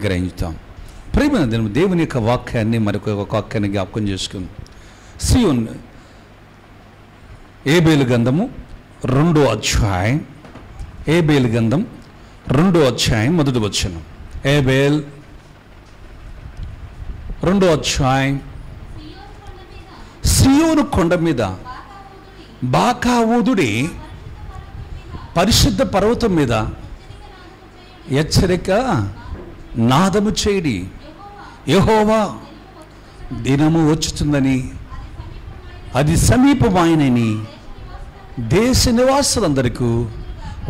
గ్రహించుతాం. ప్రియమైన దేవుని యొక్క వాక్యాన్ని మరొక వాక్యాన్ని జ్ఞాపకం చేసుకుంది. సియోన్ ఏబేలు గ్రంథము 2వ అధ్యాయం, ఏబేలు గ్రంథం 2వ అధ్యాయం 1వ వచనం. ఏబేల్ 2వ అధ్యాయం. సియోను కొండ మీద బాకా ఊదుడి, పరిశుద్ధ పర్వతం మీద హెచ్చరిక నాదము చేయడి. యెహోవా దినము వచ్చుతుందని, అది సమీపమైనని దేశ నివాసులందరికీ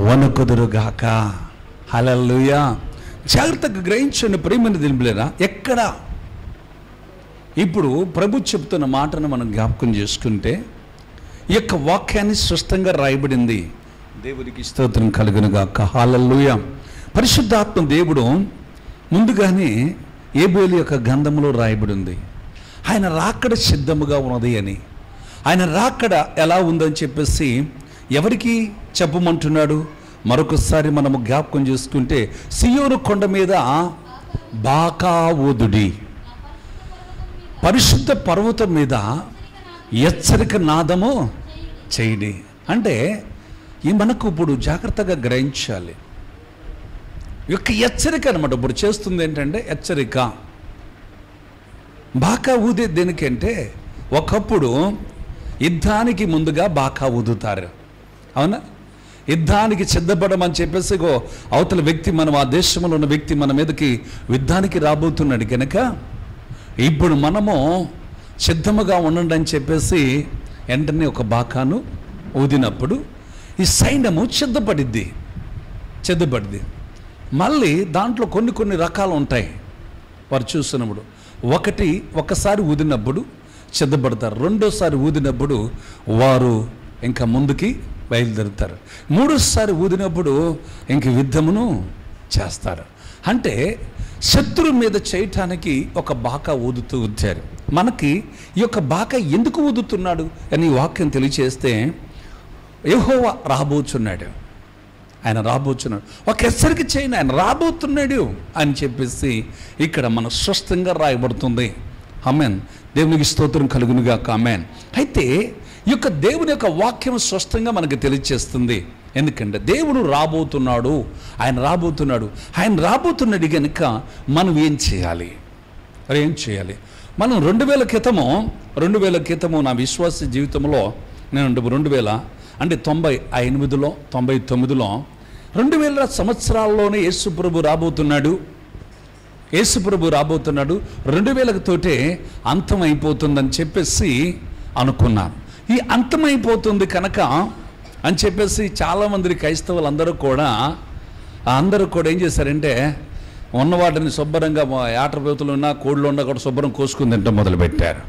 వణుకుదురుగాక. హల్లెలూయా. జాగ్రత్తగా గ్రహించండి ప్రియమైన దినబిడ్డలారా. ఎక్కడ ఇప్పుడు ప్రభు చెప్తున్న మాటను మనం జ్ఞాపకం చేసుకుంటే, ఈ యొక్క వాక్యాన్ని స్పష్టంగా రాయబడింది. దేవునికి స్తోత్రం కలుగునుగాక. హల్లెలూయా. పరిశుద్ధాత్మ దేవుడు ముందుగానే ఏబేలు యొక్క గ్రంథంలో రాయబడింది. ఆయన రాకడ సిద్ధముగా ఉన్నది అని. ఆయన రాకడ ఎలా ఉందని చెప్పేసి ఎవరికి చెప్పమంటున్నాడు? మరొకసారి మనము జ్ఞాపకం చేసుకుంటే, సియోను కొండ మీద బాకా ఊదుడి, పరిశుద్ధ పర్వతం మీద హెచ్చరిక నాదము చేయడి. అంటే ఈ మనకు ఇప్పుడు జాగ్రత్తగా గ్రహించాలి. ఈ యొక్క హెచ్చరిక అనమాట ఇప్పుడు చేస్తుంది ఏంటంటే హెచ్చరిక. బాకా ఊదే దేనికంటే, ఒకప్పుడు యుద్ధానికి ముందుగా బాకా ఊదుతారు, అవునా? యుద్ధానికి సిద్ధపడమని చెప్పేసి అవతల వ్యక్తి, మనం ఆ దేశంలో ఉన్న వ్యక్తి మన మీదకి యుద్ధానికి రాబోతున్నాడు కనుక ఇప్పుడు మనము సిద్ధముగా ఉండండి అని చెప్పేసి వెంటనే ఒక బాకాను ఊదినప్పుడు ఈ సైన్యము సిద్ధపడిద్ది. మళ్ళీ దాంట్లో కొన్ని రకాలు ఉంటాయి. వారు చూస్తున్నప్పుడు ఒకసారి ఊదినప్పుడు సిద్ధపడతారు, రెండోసారి ఊదినప్పుడు వారు ఇంకా ముందుకి బయలుదేరుతారు, మూడోసారి ఊదినప్పుడు ఇంక యుద్ధమును చేస్తారు. అంటే శత్రువు మీద చేయటానికి ఒక బాకా ఊదుతూ వచ్చారు. మనకి ఈ యొక్క బాకా ఎందుకు ఊదుతున్నాడు అని వాక్యం తెలియచేస్తే, యెహోవా రాబోతున్నాడు, ఆయన రాబోతున్నాడు, ఒక హెచ్చరిక చేయని ఆయన రాబోతున్నాడు అని చెప్పేసి ఇక్కడ మన స్పష్టంగా రాయబడుతుంది. ఆమేన్. దేవునికి స్తోత్రం కలుగునుగాక. ఆమేన్. అయితే ఈ యొక్క దేవుని యొక్క వాక్యం స్పష్టంగా మనకు తెలియచేస్తుంది. ఎందుకంటే దేవుడు రాబోతున్నాడు, ఆయన రాబోతున్నాడు కనుక మనం ఏం చేయాలి? మనం 2000 క్రితము నా విశ్వాస జీవితంలో నేను 1998లో 99లో 2000 సంవత్సరాల్లోనే యేసుప్రభు రాబోతున్నాడు. 2000 తోటే అంతం అయిపోతుందని చెప్పేసి అనుకున్నాను. ఈ అంతమైపోతుంది కనుక అని చెప్పేసి చాలామంది క్రైస్తవులు అందరూ కూడా ఏం చేశారంటే, ఉన్న వాటిని శుభ్రంగా ఆటపోతులు ఉన్నా కోళ్ళు ఉన్నా కూడా శుభ్రం కోసుకుని తింటాం మొదలుపెట్టారు.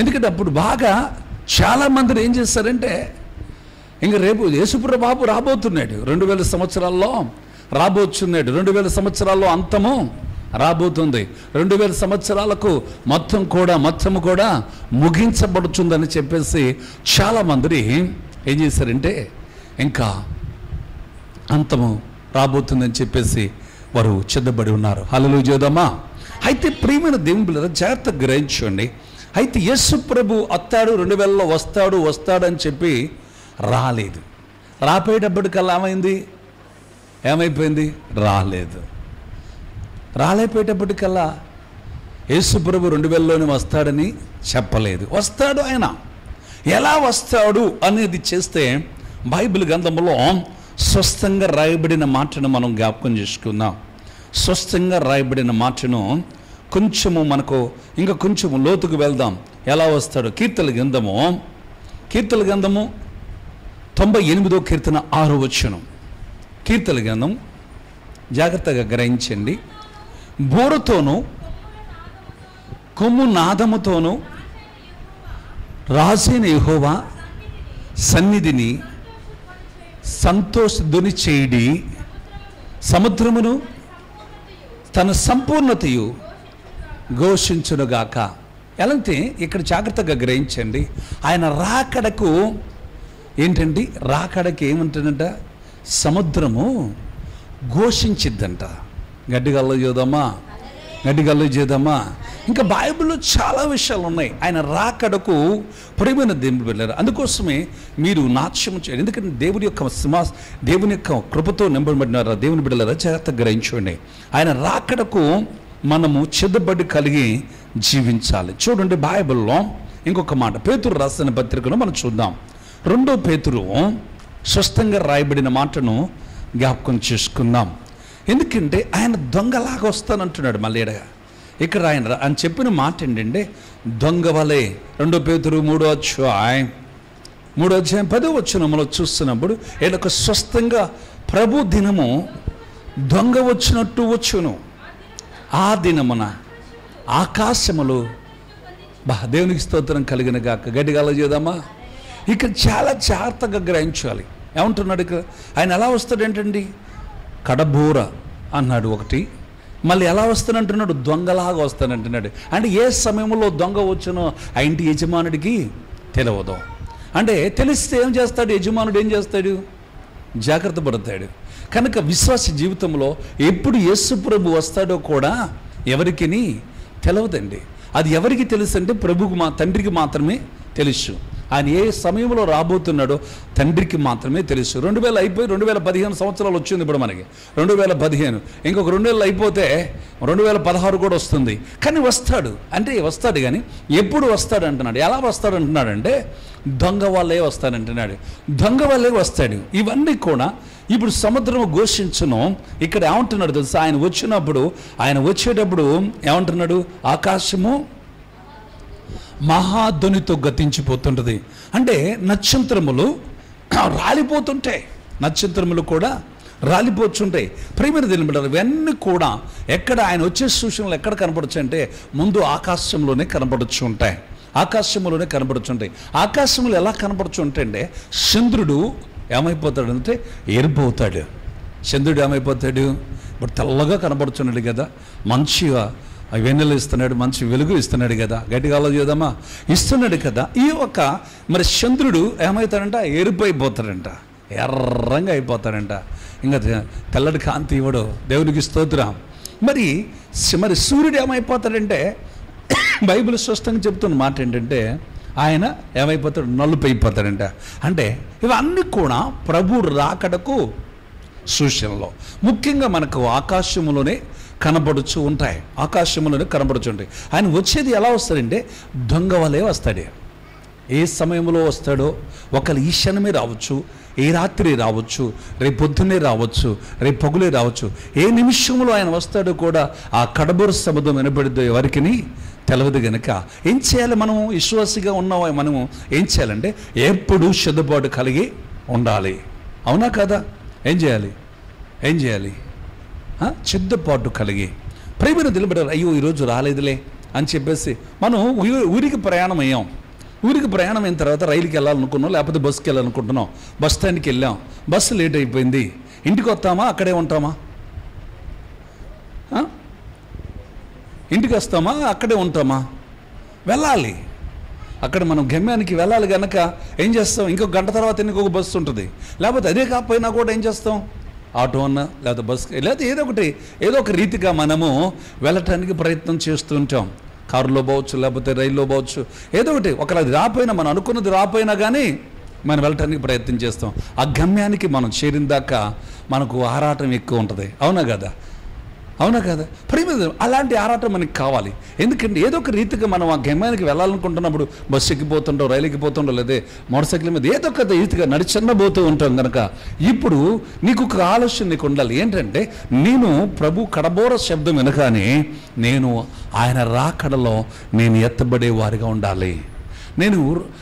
ఎందుకంటే అప్పుడు బాగా చాలామంది ఏం చేశారంటే, ఇంకా రేపు యేసుప్రభు బాబు రాబోతున్నాడు, 2000 సంవత్సరాల్లో రాబోతున్నాడు, 2000 సంవత్సరాల్లో అంతము రాబోతుంది, 2000 సంవత్సరాలకు మొత్తము కూడా ముగించబడుతుందని చెప్పేసి చాలామంది ఏం చేశారంటే, ఇంకా అంతము రాబోతుందని చెప్పేసి వారు సిద్ధపడి ఉన్నారు. హల్లెలూయా చేద్దామా? అయితే ప్రియమైన దేవుని బిడ్డలారా, జాగ్రత్తగా గ్రహించండి. అయితే యేసు ప్రభు వస్తాడు, 2000లో వస్తాడు అని చెప్పి రాలేదు. రాపోయేటప్పటికల్లా ఏమైపోయింది? రాలేపోయేటప్పటికల్లా యేసు ప్రభు 2000లోనే వస్తాడని చెప్పలేదు. వస్తాడు ఆయన. ఎలా వస్తాడు అనేది చేస్తే బైబిల్ గ్రంథంలో స్పష్టంగా రాయబడిన మాటను మనం జ్ఞాపకం చేసుకుందాం. స్పష్టంగా రాయబడిన మాటను కొంచెము మనకు ఇంకా కొంచెము లోతుకు వెళ్దాం. ఎలా వస్తాడు? కీర్తన గ్రంథము 98వ కీర్తన 6వ వచనం. కీర్తన గ్రంథం జాగ్రత్తగా గ్రహించండి. బోరతోనూ కొమ్ము నాదముతోనూ రాజైన యెహోవా సన్నిధిని సంతోషధ్వని చేయడి, సముద్రమును తన సంపూర్ణతయు ఘోషించునుగాక. ఎలాంటి ఇక్కడ జాగ్రత్తగా గ్రహించండి. ఆయన రాకడకు ఏంటండి? రాకడకి ఏమంటుందంట? సముద్రము ఘోషించిద్దంట. గట్టిగా అల్లరి చేద్దామా, గట్టిగా అల్లరి చేద్దామా. ఇంకా బైబిల్లో చాలా విషయాలు ఉన్నాయి. ఆయన రాకడకు ప్రియమైన దేవుని బిడ్డలారా, అందుకోసమే మీరు నాట్యం చేయండి. ఎందుకంటే దేవుని యొక్క కృపతో నింపబడినారా దేవుని బిడ్డలారా, జాగ్రత్తగా గ్రహించండి. ఆయన రాకడకు మనము సిద్ధపడి కలిగి జీవించాలి. చూడండి బైబిల్లో ఇంకొక మాట, పేతురు రాసిన పత్రికలో మనం చూద్దాం. 2 పేతురు స్పష్టంగా రాయబడిన మాటను జ్ఞాపకం చేసుకుందాం. ఎందుకంటే ఆయన దొంగలాగా వస్తానంటున్నాడు. మళ్ళీ ఇక్కడ ఆయన చెప్పిన మాట ఏంటంటే, దొంగ వలె. 2 పేతురు 3వ అధ్యాయం 10వ వచనంలో చూస్తున్నప్పుడు ఈయనకు స్పష్టంగా ప్రభు దినము దొంగ వచ్చినట్టు వచ్చును. ఆ దినమున ఆకాశములు దేవునికి స్తోత్రం కలిగిన గాక. గట్టిగా చేద్దామా. ఇక్కడ చాలా జాగ్రత్తగా గ్రహించాలి. ఏమంటున్నాడు ఇక్కడ ఆయన? ఎలా వస్తాడు ఏంటండి? కడబూర అన్నాడు ఒకటి, మళ్ళీ ఎలా వస్తానంటున్నాడు? దొంగలాగా వస్తానంటున్నాడు. అంటే ఏ సమయంలో దొంగ వచ్చునో ఆ ఇంటి యజమానుడికి తెలియదు. అంటే తెలిస్తే ఏం చేస్తాడు యజమానుడు? ఏం చేస్తాడు? జాగ్రత్త పడతాడు. కనుక విశ్వాస జీవితంలో ఎప్పుడు యేసు ప్రభు వస్తాడో కూడా ఎవరికి తెలియదండి. అది ఎవరికి తెలుసు అంటే ప్రభుకు తండ్రికి మాత్రమే తెలుసు. ఆయన ఏ సమయంలో రాబోతున్నాడో తండ్రికి మాత్రమే తెలుసు. 2000 అయిపోయి 2015 సంవత్సరాలు వచ్చింది ఇప్పుడు మనకి. 2015 ఇంకొక 2 నెలలు అయిపోతే 2016 కూడా వస్తుంది. కానీ వస్తాడు, అంటే వస్తాడు. కానీ ఎప్పుడు వస్తాడు అంటున్నాడు? ఎలా వస్తాడు అంటున్నాడు అంటే దొంగ వాళ్ళే వస్తాడంటున్నాడు. దొంగ వాళ్ళే వస్తాడు. ఇవన్నీ కూడా ఇప్పుడు సముద్రం ఘోషించును. ఇక్కడ ఏమంటున్నాడు తెలుసా? ఆయన వచ్చేటప్పుడు ఏమంటున్నాడు? ఆకాశము మహాధ్వనితో గతించిపోతుంటుంది. అంటే నక్షత్రములు రాలిపోతుంటాయి, నక్షత్రములు కూడా రాలిపోతుంటాయి. ప్రియమైన దేవుని బిడ్డలారా, ఇవన్నీ కూడా ఎక్కడ ఆయన వచ్చే సూచనలు ఎక్కడ కనపడచ్చు అంటే ముందు ఆకాశంలోనే కనపడచ్చు ఉంటాయి. ఆకాశంలోనే కనపడుతుంటాయి. ఆకాశంలో ఎలా కనపడచ్చు అంటే చంద్రుడు ఏమైపోతాడంటే ఎరిపోతాడు. చంద్రుడు ఏమైపోతాడు? ఇప్పుడు తెల్లగా కనపడుతున్నాడు కదా, మంచిగా వెన్నెలు ఇస్తున్నాడు, మంచి వెలుగు ఇస్తున్నాడు కదా. గట్టిగా చేద్దామా, ఇస్తున్నాడు కదా. ఈ ఒక మరి చంద్రుడు ఏమవుతాడంట? ఎరుపైపోతాడంట, ఎర్రంగా అయిపోతాడంట. ఇంకా తెల్లటి కాంతి ఇవ్వడు. దేవునికి స్తోత్రం. మరి సూర్యుడు ఏమైపోతాడంటే బైబిల్ స్పష్టంగా చెప్తున్న మాట ఏంటంటే ఆయన ఏమైపోతాడు? నలుపు అయిపోతాడంట. అంటే ఇవన్నీ కూడా ప్రభు రాకడకు సూచనలో ముఖ్యంగా మనకు ఆకాశంలోనే కనబడుచు ఉంటాయి. ఆకాశంలోనే కనబడుచు ఉంటాయి. ఆయన వచ్చేది ఎలా వస్తాడంటే దొంగ వలే వస్తాడు. ఏ సమయంలో వస్తాడో ఒకళ్ళు ఈ క్షణమే రావచ్చు, ఏ రాత్రి రావచ్చు, రేపు పొద్దున్నే రావచ్చు, రేపు పగులే రావచ్చు. ఏ నిమిషంలో ఆయన వస్తాడో కూడా ఆ కడబూర శబ్దం వినబడిద్దో ఎవరికి తెలియదు. కనుక ఏం చేయాలి? మనము విశ్వాసిగా ఉన్నాం. మనము ఏం చేయాలంటే ఎప్పుడు సిద్ధపాటు కలిగి ఉండాలి. అవునా కదా? ఏం చేయాలి? సిద్ధపాటు కలిగి. ప్రియమైన నిలబడారు. అయ్యో ఈరోజు రాలేదులే అని చెప్పేసి మనం ఊరికి ప్రయాణం అయ్యాం. ఊరికి ప్రయాణం అయిన తర్వాత రైలుకి వెళ్ళాలనుకున్నాం, లేకపోతే బస్సుకి వెళ్ళాలనుకుంటున్నాం. బస్ స్టాండ్కి వెళ్ళాం, బస్సు లేట్ అయిపోయింది. ఇంటికి వస్తామా? అక్కడే ఉంటామా? ఇంటికి వస్తామా? అక్కడే ఉంటామా? వెళ్ళాలి. అక్కడ మనం గమ్యానికి వెళ్ళాలి కనుక ఏం చేస్తాం? ఇంకొక గంట తర్వాత ఇంకొక బస్సు ఉంటుంది. లేకపోతే అదే కాకపోయినా కూడా ఏం చేస్తాం? ఆటో అన్నా లేకపోతే బస్కి లేకపోతే ఏదో ఒక రీతిగా మనము వెళ్ళటానికి ప్రయత్నం చేస్తూ ఉంటాం. కారులో పోవచ్చు, లేకపోతే రైల్లో పోవచ్చు, ఏదో ఒకటి అది రాపోయినా, మనం అనుకున్నది రాపోయినా కానీ మనం వెళ్ళటానికి ప్రయత్నం చేస్తాం. ఆ గమ్యానికి మనం చేరిన దాకా మనకు ఆరాటం ఎక్కువ ఉంటుంది. అవునా కదా? ప్రేమ అలాంటి ఆరాటం మనకి కావాలి. ఎందుకంటే ఏదో ఒక రీతిగా మనం ఆ గమ్యానికి వెళ్ళాలనుకుంటున్నప్పుడు బస్సు ఎక్కిపోతుంటాం, రైలు ఎక్కిపోతుంటాం, లేదా మోటార్ సైకిల్ మీద ఏదో ఒక రీతిగా నడిచిన్నబోతూ ఉంటాం. కనుక ఇప్పుడు నీకు ఒక ఆలోచన నీకు ఉండాలి. ఏంటంటే నేను ప్రభు కడబోర శబ్దం వినగానే నేను ఆయన రాకడలో నేను ఎత్తబడే వారిగా ఉండాలి. నేను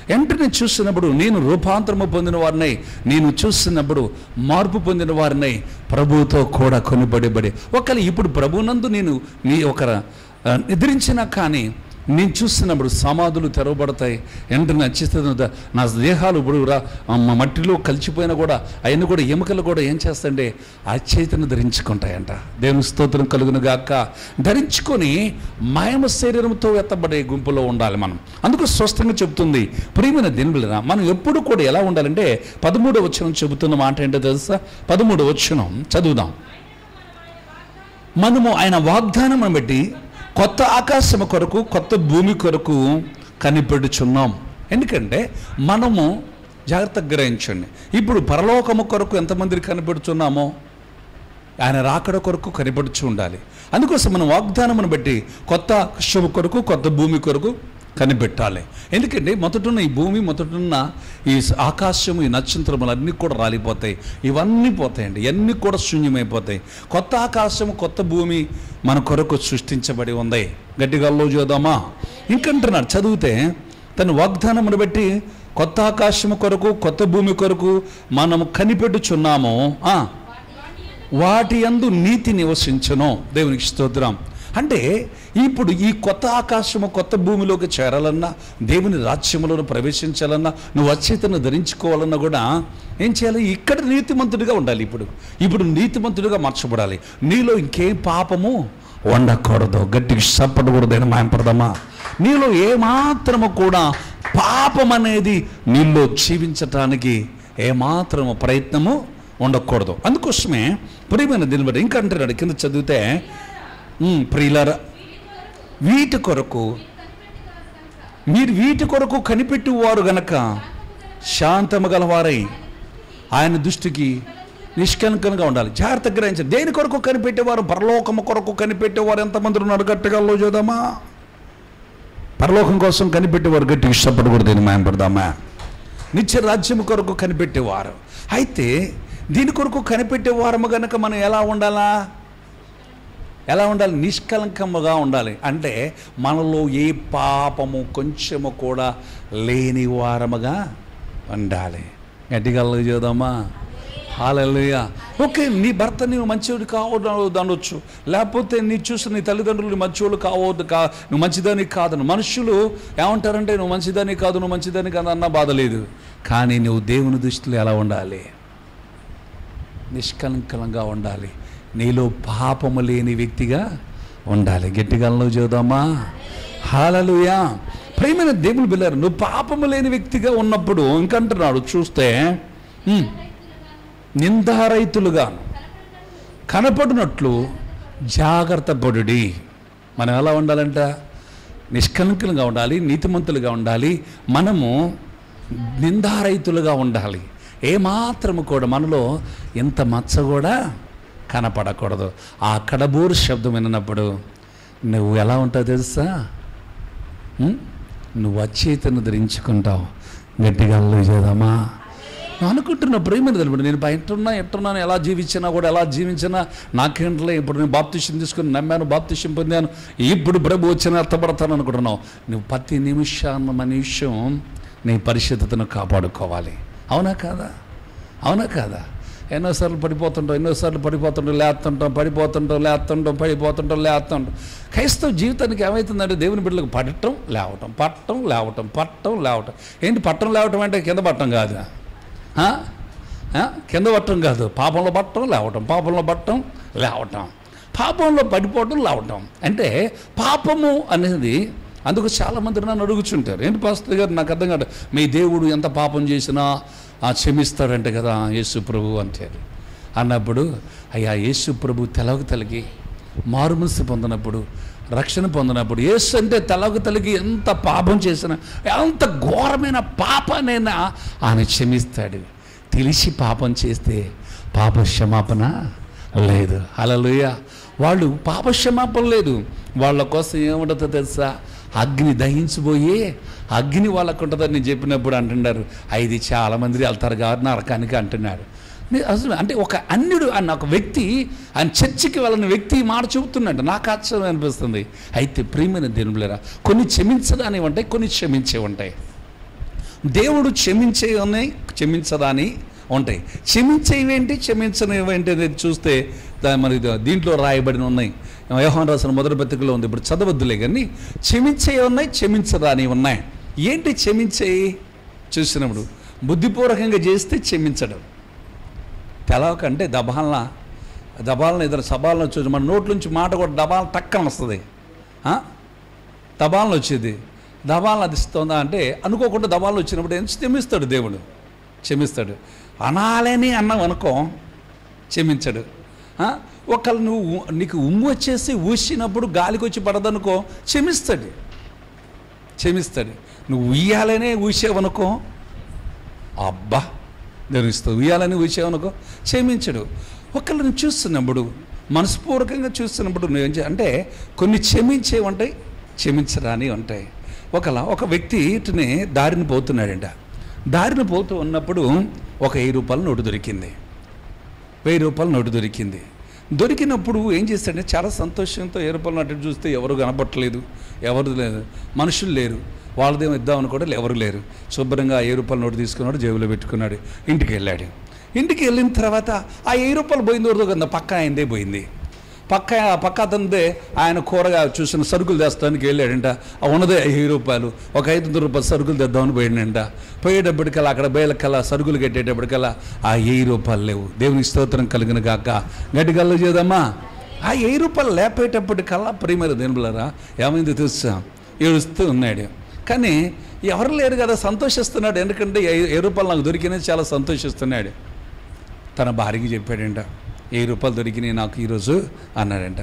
వెంటనే చూసినప్పుడు నేను రూపాంతరము పొందిన వారినై, నేను చూసినప్పుడు మార్పు పొందిన వారినై ప్రభువుతో కూడా కొనిబడి ఒకవేళ ఇప్పుడు ప్రభునందు నేను నిద్రించినా కానీ నేను చూస్తున్నప్పుడు సమాధులు తెరవబడతాయి. వెంటనే నచ్చిస్తుంది నా దేహాలు ఇప్పుడు మట్టిలో కలిసిపోయినా కూడా అవన్నీ కూడా ఎముకలు కూడా ఏం చేస్తాయంటే ఆ చైతన్యం ధరించుకుంటాయంట. దేవుని స్తోత్రం కలుగును గాక. ధరించుకొని మాయమ శరీరంతో ఎత్తబడే గుంపులో ఉండాలి మనం. అందుకు స్పష్టంగా చెప్తుంది ప్రియమైన దినబిళ్ళరా, మనం ఎప్పుడు కూడా ఎలా ఉండాలంటే 13వ వచనం చెబుతున్న మాట ఏంటో తెలుసా? 13వ వచనం చదువుదాం. మనము ఆయన వాగ్దానం బట్టి కొత్త ఆకాశము కొరకు కొత్త భూమి కొరకు కనిపెట్టుచున్నాం. ఎందుకంటే మనము జాగ్రత్తగా గ్రహించండి, ఇప్పుడు పరలోకము కొరకు ఎంతమందికి కనిపెడుతున్నామో ఆయన రాకడ కొరకు కనిపెడుచు ఉండాలి. అందుకోసం మనం వాగ్దానమును బట్టి కొత్త ఆకాశము కొరకు కొత్త భూమి కొరకు కనిపెట్టాలి. ఎందుకంటే మొదటున్న ఈ భూమి, మొదటున్న ఈ ఆకాశము, ఈ నక్షత్రములు అన్నీ కూడా రాలిపోతాయి, ఇవన్నీ పోతాయండి, ఇవన్నీ కూడా శూన్యమైపోతాయి. కొత్త ఆకాశము కొత్త భూమి మన కొరకు సృష్టించబడి ఉంది. గట్టిగా చూద్దామా? ఇంకంటున్నాడు చదివితే, తన వాగ్దానమును బట్టి కొత్త ఆకాశము కొరకు కొత్త భూమి కొరకు మనము కనిపెట్టుచున్నాము, వాటి యందు నీతి నివసించును. దేవునికి స్తోత్రం. అంటే ఇప్పుడు ఈ కొత్త ఆకాశము కొత్త భూమిలోకి చేరాలన్నా, దేవుని రాజ్యములో ప్రవేశించాలన్నా, నువ్వు అచేతను ధరించుకోవాలన్నా కూడా ఏం చేయాలి? ఇక్కడ నీతిమంతుడిగా ఉండాలి. ఇప్పుడు నీతిమంతుడిగా మార్చబడాలి. నీలో ఇంకేం పాపము ఉండకూడదు. గట్టికి సప్పడకూడదని మాయపడదామా? నీలో ఏమాత్రము కూడా పాపం అనేది నీలో జీవించటానికి ఏమాత్రము ప్రయత్నము ఉండకూడదు. అందుకోసమే ప్రియమైన దీన్ని బట్టి ఇంకా అంటున్నాడు కింద చదివితే, ప్రియులారా వీటి కొరకు మీరు వీటి కొరకు కనిపెట్టువారు గనక శాంతము గలవారై ఆయన దృష్టికి నిష్కలంకంగా ఉండాలి. జాగ్రత్తగా గ్రహించండి. దేని కొరకు కనిపెట్టేవారు? పరలోకము కొరకు కనిపెట్టేవారు ఎంతమంది ఉన్నారు? గట్టిగా చూద్దామా? పరలోకం కోసం కనిపెట్టేవారు గట్టి ఇష్టపడకూడదు, దీన్ని మాయపడదామా? నిత్య రాజ్యము కొరకు కనిపెట్టేవారు. అయితే దీని కొరకు కనిపెట్టేవారము గనక మనం ఎలా ఉండాలి? నిష్కలంకముగా ఉండాలి. అంటే మనలో ఏ పాపము కొంచెము కూడా లేని వారముగా ఉండాలి. గట్టిగా చూద్దామా? హల్లెలూయా. ఓకే, నీ భర్త నీవు మంచివాడు కావద్దు అనొచ్చు, లేకపోతే నీ చూసి నీ తల్లిదండ్రులు మంచివాళ్ళు కావద్దు, నువ్వు మంచిదానికి కాదు. మనుషులు ఏమంటారంటే నువ్వు మంచిదానికి కాదు అన్న బాధ లేదు. కానీ నువ్వు దేవుని దృష్టిలో ఎలా ఉండాలి? నిష్కలంకంగా ఉండాలి. నీలో పాపము లేని వ్యక్తిగా ఉండాలి. గట్టిగా చూద్దామా? హల్లెలూయా. ప్రియమైన దేవుని బిడ్డలారా, నువ్వు పాపము లేని వ్యక్తిగా ఉన్నప్పుడు ఇంకంటున్నాడు చూస్తే, నిందారహితులుగా కనపడినట్లు జాగ్రత్త పడుడి. మనం ఎలా ఉండాలంట? నిష్కలంకంగా ఉండాలి, నీతిమంతులుగా ఉండాలి. మనము నిందారహితులుగా ఉండాలి. ఏమాత్రము కూడా మనలో ఎంత మచ్చ కూడా కనపడకూడదు. ఆ కడబూరు శబ్దం విన్నప్పుడు నువ్వు ఎలా ఉంటావు తెలుసా? నువ్వు అచేతను ధరించుకుంటావు. గట్టిగా చేద్దామా? అనుకుంటున్నా ప్రేమను తెలిపి నేను ఎట్టున్నాను, ఎలా జీవించినా నాకేంటలే. ఇప్పుడు నేను బాప్తిష్యం తీసుకుని నమ్మాను, బాప్తిష్యం పొందాను, ఇప్పుడు ప్రభు వచ్చిన అర్థపడతాను అనుకుంటున్నావు. నువ్వు ప్రతి నిమిషం నీ పరిశుద్ధతను కాపాడుకోవాలి. అవునా కాదా? ఎన్నోసార్లు పడిపోతుంటాం, లేస్తుంటాం. క్రైస్తవ జీవితానికి ఏమవుతుందంటే దేవుని బిడ్డలకు పట్టం లేవటం. ఏంటి పట్టం లేవటం అంటే? కింద పట్టం కాదు, పాపంలో పట్టం లేవటం, పాపంలో పడిపోవటం లేవటం. అంటే పాపము అనేది, అందుకు చాలామంది నన్ను అడుగుచుంటారు, ఏంటి పాస్టర్ గారు నాకు అర్థం కాదు, మీ దేవుడు ఎంత పాపం చేసినా క్షమిస్తాడంటే కదా యేసు ప్రభు అంటారు. అన్నప్పుడు అయ్యా, యేసు ప్రభు తలగి మారుమనసు పొందినప్పుడు, రక్షణ పొందినప్పుడు, యేసు అంటే తలగి ఎంత పాపం చేసినా, ఎంత ఘోరమైన పాపానైనా ఆయన క్షమిస్తాడు. తెలిసి పాపం చేస్తే పాప క్షమాపణ లేదు. హల్లెలూయా. వాళ్ళు పాప క్షమాపణ లేదు. వాళ్ళ కోసం ఏముంటుందో తెలుసా? అగ్ని దహించిపోయి అగ్ని వాళ్ళకు ఉంటుందని నేను చెప్పినప్పుడు అంటున్నారు, ఇది చాలామంది వెళ్తారు కాబట్టి నరకానికి అంటున్నారు. అసలు అంటే ఒక అన్యుడు అన్న ఒక వ్యక్తి ఆయన చర్చికి వెళ్ళని వ్యక్తి మాట చెబుతున్నాడు. నాకు ఆశ్చర్యం అనిపిస్తుంది. అయితే ప్రియమైన దేవునిలారా, కొన్ని క్షమించదాని ఉంటాయి, కొన్ని క్షమించే ఉంటాయి. దేవుడు క్షమించదాని ఉంటాయి. క్షమించేవేంటి, క్షమించనివేంటి అనేది చూస్తే మరి దీంట్లో రాయబడిన ఉన్నాయి. యోహాను రాసిన మొదటి పత్రికలో ఉంది. ఇప్పుడు చదవద్దులే కానీ క్షమించేవి ఉన్నాయి, క్షమించదాని ఉన్నాయి. ఏంటి క్షమించేవి? చూసినప్పుడు బుద్ధిపూర్వకంగా చేస్తే క్షమించడం. తెలవకంటే దబాలన ఇద్దరు సబాలను చూసి మన నోట్లోంచి మాట కూడా దబాలను టక్కన వస్తుంది. దబాలను వచ్చేది, దబాలను అది ఇస్తుందా అంటే అనుకోకుండా దబాలను వచ్చినప్పుడు ఏం క్షమిస్తాడు దేవుడు, క్షమిస్తాడు. అనాలని అన్నాం అనుకో, క్షమించడు. ఒకళ్ళు నీకు ఉమ్ము వచ్చేసి ఊసినప్పుడు గాలికి వచ్చి పడదనుకో, క్షమిస్తాడు. నువ్వు ఉయ్యాలనే ఊసావనుకో, అబ్బా ధరిస్తావు. ఉయ్యాలని ఊసావనుకో క్షమించడు. ఒకళ్ళని చూస్తున్నప్పుడు, మనస్పూర్వకంగా చూస్తున్నప్పుడు నువ్వు అంటే కొన్ని క్షమించేవి ఉంటాయి, క్షమించరాని ఉంటాయి. ఒక వ్యక్తి ఇటునే దారిని పోతున్నాడంట. దారిన పోతూ ఉన్నప్పుడు ఒక 1000 రూపాయల నోటు దొరికింది. 1000 రూపాయల నోటు దొరికింది. దొరికినప్పుడు ఏం చేస్తాడంటే చాలా సంతోషంతో 1000 రూపాయల నోటు చూస్తే ఎవరు కనపట్టలేదు, ఎవరు లేదు, మనుషులు లేరు, వాళ్ళదేమో ఇద్దామని కూడా ఎవరు లేరు. శుభ్రంగా 1000 రూపాయల నోటు తీసుకున్నాడు, జేబులో పెట్టుకున్నాడు, ఇంటికి వెళ్ళాడు. ఇంటికి వెళ్ళిన తర్వాత ఆ 1000 రూపాయలు పోయింది ఎవరిదో కదా, పక్క ఆయనదే పోయింది. పక్క అతనిదే. ఆయన కూరగా చూసిన సరుకులు తెస్తానికి వెళ్ళాడంట. ఉన్నదే 1000 రూపాయలు. ఒక 500 రూపాయలు సరుకులు తెద్దామని పోయాడంట. పోయేటప్పటికల్లా అక్కడ బయలకల్లా సరుకులు కట్టేటప్పటికల్లా ఆ 1000 రూపాయలు లేవు. దేవుని స్తోత్రం కలిగిన గాక. గట్టిగల్లు చేద్దామా. ఆ 1000 రూపాయలు లేపేటప్పటికల్లా ప్రియమైన దేవులారా ఏమైంది తెలుసా, ఏడుస్తూ ఉన్నాడు. కానీ ఎవరు లేరు కదా, సంతోషిస్తున్నాడు. ఎందుకంటే 1000 రూపాయలు నాకు దొరికినది చాలా సంతోషిస్తున్నాడు. తన భార్యకి చెప్పాడంట, 1000 రూపాయలు దొరికినాయి నాకు ఈరోజు అన్నాడంట.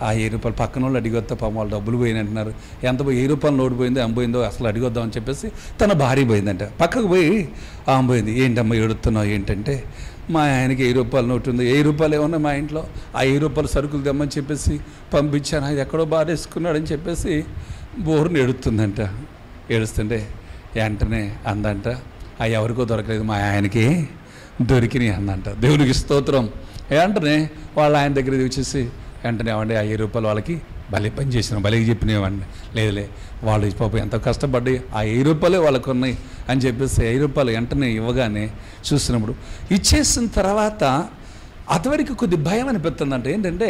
ఆ 1000 రూపాయలు పక్కన వాళ్ళు అడిగొద్దా, పాపం వాళ్ళు డబ్బులు పోయిన అంటున్నారు. ఎంత 1000 రూపాయలు నోటు పోయిందో, పోయిందో అసలు అడిగొద్దామని చెప్పేసి తన భార్య పోయిందంట. పక్కకు పోయి పోయింది. ఏంటమ్మా ఏడుతున్నావు ఏంటంటే, మా ఆయనకి 1000 రూపాయల నోటు ఉంది, 1000 రూపాయలు ఏమన్నా మా ఇంట్లో, ఆ 1000 రూపాయలు సరుకులు తెమ్మని చెప్పేసి పంపించాను, అది ఎక్కడో బారేసుకున్నాడని చెప్పేసి బోరుని ఏడుస్తుందంట. ఏడుస్తుంటే వెంటనే అందంట, అవి ఎవరికో దొరకలేదు, మా ఆయనకి దొరికినాయి అందంట. దేవునికి స్తోత్రం. వెంటనే వాళ్ళ ఆయన దగ్గర వచ్చేసి వెంటనే ఏమండి 1000 రూపాయలు వాళ్ళకి భలే పని చేసిన, భలేకి చెప్పినవండి. లేదులే వాళ్ళు పాపం ఎంత కష్టపడి ఆ 1000 రూపాయలే వాళ్ళకు ఉన్నాయి అని చెప్పేసి 1000 రూపాయలు వెంటనే ఇవ్వగానే చూసినప్పుడు ఇచ్చేసిన తర్వాత అతవరికి కొద్ది భయం అనిపిస్తుంది. అంటే ఏంటంటే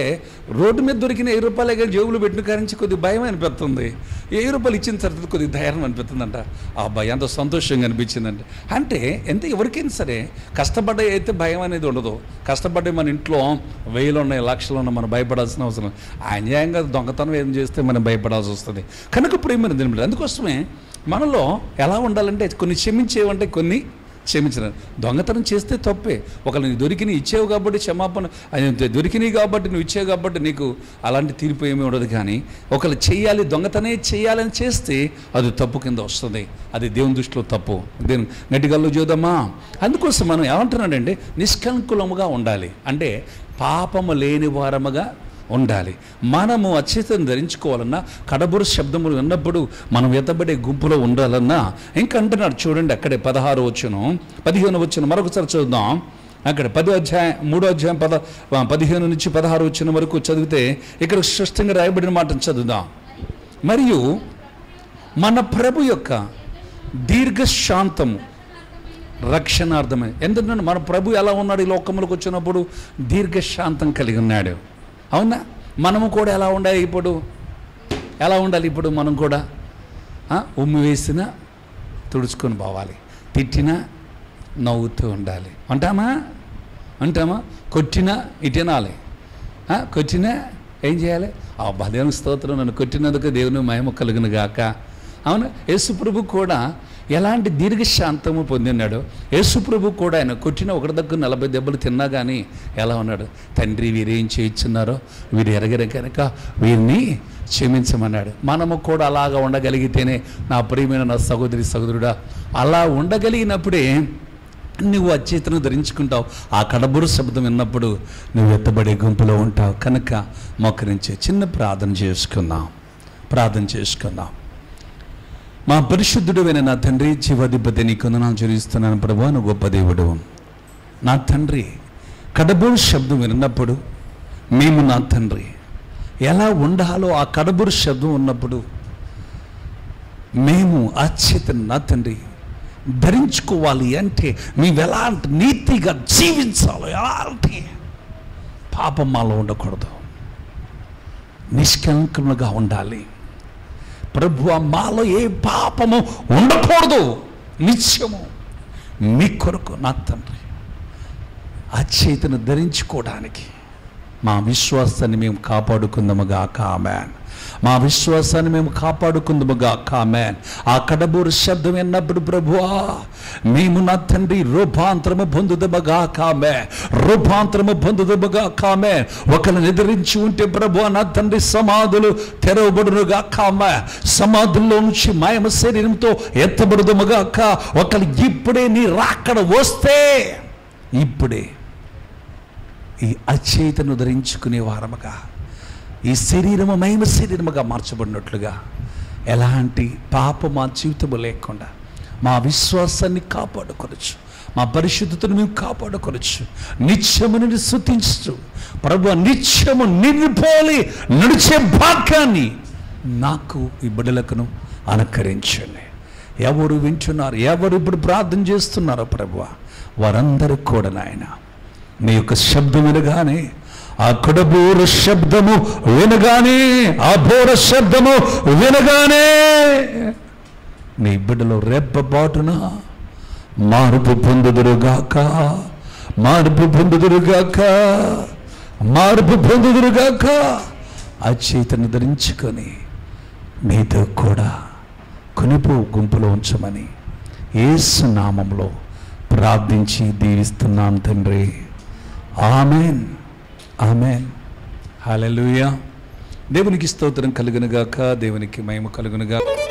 రోడ్డు మీద దొరికిన 1000 రూపాయలే కానీ జేబులు పెట్టిన కారించి కొద్ది భయం అనిపిస్తుంది. 1000 రూపాయలు ఇచ్చిన తర్వాత కొద్ది ధైర్యం అనిపిస్తుందంట. ఆ భయం ఎంతో సంతోషంగా అనిపించిందంటే, అంటే ఎంత ఎవరికైనా సరే కష్టపడ్డా అయితే భయం అనేది ఉండదు. కష్టపడ్డే మన ఇంట్లో 1000 ఉన్నాయి, లక్షలు ఉన్నాయి, మనం భయపడాల్సిన అవసరం. అన్యాయంగా దొంగతనం ఏం చేస్తే మనం భయపడాల్సి వస్తుంది. కనుక ప్రేమ అందుకోసమే మనలో ఎలా ఉండాలంటే కొన్ని క్షమించేవంటే కొన్ని క్షమించడం. దొంగతనం చేస్తే తప్పే. ఒకళ్ళు నీకు దొరికిన ఇచ్చేవు కాబట్టి క్షమాపణ, దొరికినాయి కాబట్టి నువ్వు ఇచ్చేవు కాబట్టి నీకు అలాంటి తీర్పు ఏమీ ఉండదు. కానీ ఒకళ్ళు చెయ్యాలి, దొంగతనే చేయాలని చేస్తే అది తప్పు కింద వస్తుంది. అది దేవుని దృష్టిలో తప్పు. దేవుని గట్టిగల్లో చూద్దామా. అందుకోసం మనం ఏమంటున్నాడంటే నిష్కలంకులముగా ఉండాలి, అంటే పాపము లేని వారముగా ఉండాలి. మనము అచ్చేతను ధరించుకోవాలన్నా, కడబురు శబ్దములు విన్నప్పుడు మనం ఎత్తబడే గుంపులో ఉండాలన్నా ఇంకా అంటున్నాడు చూడండి. అక్కడే 16 వచ్చును 15 వచ్చును మరొకసారి చదువుదాం. అక్కడ 3వ అధ్యాయం 15 నుంచి 16 వచ్చిన వరకు చదివితే ఇక్కడ స్పష్టంగా రాయబడిన మాటను చదువుదాం. మరియు మన ప్రభు యొక్క దీర్ఘశాంతము రక్షణార్థమే. ఎందుకంటే మన ప్రభు ఎలా ఉన్నాడు, ఈ లోకములకు వచ్చినప్పుడు దీర్ఘశాంతం కలిగి ఉన్నాడు. అవునా? మనము కూడా ఎలా ఉండాలి ఇప్పుడు, ఎలా ఉండాలి ఇప్పుడు మనం కూడా? ఉమ్మి వేసినా తుడుచుకొని పోవాలి, తిట్టినా నవ్వుతూ ఉండాలి. అంటామా? కొట్టినా ఇటనాలి, కొట్టినా ఏం చేయాలి? దేవుని స్తోత్రం, నన్ను కొట్టినందుకు దేవుని మహిమ కలుగును గాక. అవును, యేసుప్రభు కూడా ఎలాంటి దీర్ఘశాంతము పొందినాడు. యేసుప్రభు కూడా ఆయన కొట్టిన ఒకటి దగ్గర 40 దెబ్బలు తిన్నా కానీ ఎలా ఉన్నాడు? తండ్రి వీరేం చేయించున్నారో వీరు ఎరగరు కనుక వీరిని క్షమించమన్నాడు. మనము కూడా అలాగా ఉండగలిగితేనే నా ప్రియమైన నా సహోదరుడా, అలా ఉండగలిగినప్పుడే నువ్వు అచేతను ధరించుకుంటావు. ఆ కడబురు శబ్దం విన్నప్పుడు నువ్వు ఎత్తబడే గుంపులో ఉంటావు. కనుక మోకరించి చిన్న ప్రార్థన చేసుకుందాం. మా పరిశుద్ధుడైన నా తండ్రి, జీవాధిపతి నీకు వందనాలు చెల్లిస్తున్నాను ప్రభువా. నువ్వు గొప్ప దేవుడు నా తండ్రి. కడబూరు శబ్దం విన్నప్పుడు మేము నా తండ్రి ఎలా ఉండాలో ఆ కడబూరు శబ్దం ఉన్నప్పుడు మేము అచ్చేతను నా తండ్రి ధరించుకోవాలి. అంటే మేము ఎలాంటి నీతిగా జీవించాలో, ఎలాంటి పాపం మాలో ఉండకూడదు, నిష్కలంకముగా ఉండాలి. ప్రభువా, మాలో ఏ పాపము ఉండకూడదు. నిత్యము మీ కొరకు నా తండ్రి అచేతను ధరించుకోవడానికి మా విశ్వాసాన్ని మేము కాపాడుకుందాముగాక. ఆమేన్. మా విశ్వాసాన్ని మేము కాపాడుకుందాముగాక. ఆమేన్. ఆ కడబూరు శబ్దం విన్నప్పుడు ప్రభువా మేము నా తండ్రి రూపాంతరము పొందుదముగాక. ఆమేన్. రూపాంతరము పొందుదముగాక. ఆమేన్. ఒకరిని ఎదిరించి ఉంటే ప్రభువా నా తండ్రి సమాధులు తెరవబడునుగాక. ఆమేన్. సమాధుల్లో నుంచి మాయమ శరీరంతో ఎత్తబడుదుముగాక. ఒకరు ఇప్పుడే నీ రాకడ వస్తే ఇప్పుడే ఈ అచేతను ధరించుకునే వారముగా, ఈ శరీరము మహిమ శరీరముగా మార్చబడినట్లుగా, ఎలాంటి పాప మా జీవితము లేకుండా మా విశ్వాసాన్ని కాపాడుకొనొచ్చు, మా పరిశుద్ధతను మేము కాపాడుకొనొచ్చు. నిత్యమును స్తుతించు ప్రభు, నిత్యము నిన్నుపోలి నడిచే భాగ్యాన్ని నాకు ఈ బిడ్డలకును అనుకరించండి. ఎవరు వింటున్నారు, ఎవరు ఇప్పుడు ప్రార్థన చేస్తున్నారో ప్రభువా, వారందరికీ కూడా నాయన నీ యొక్క శబ్దం వినగానే, ఆ కొడబూరు శబ్దము వినగానే, ఆ బోర శబ్దము వినగానే నీ బిడ్డలో రెప్పబాటున మార్పు పొందుదురుగాక, మార్పు పొందుదురుగాక, మార్పు పొందుదురుగాక. ఆ చేతను ధరించుకొని మీతో కూడా కొనిపో గుంపులో ఉంచమని యేసు నామములో ప్రార్థించి దీవిస్తున్నాను తండ్రి. ఆమేన్, ఆమేన్, హల్లెలూయా. దేవునికి స్తోత్రం కలుగునుగాక, దేవునికి మహిమ కలుగునుగాక.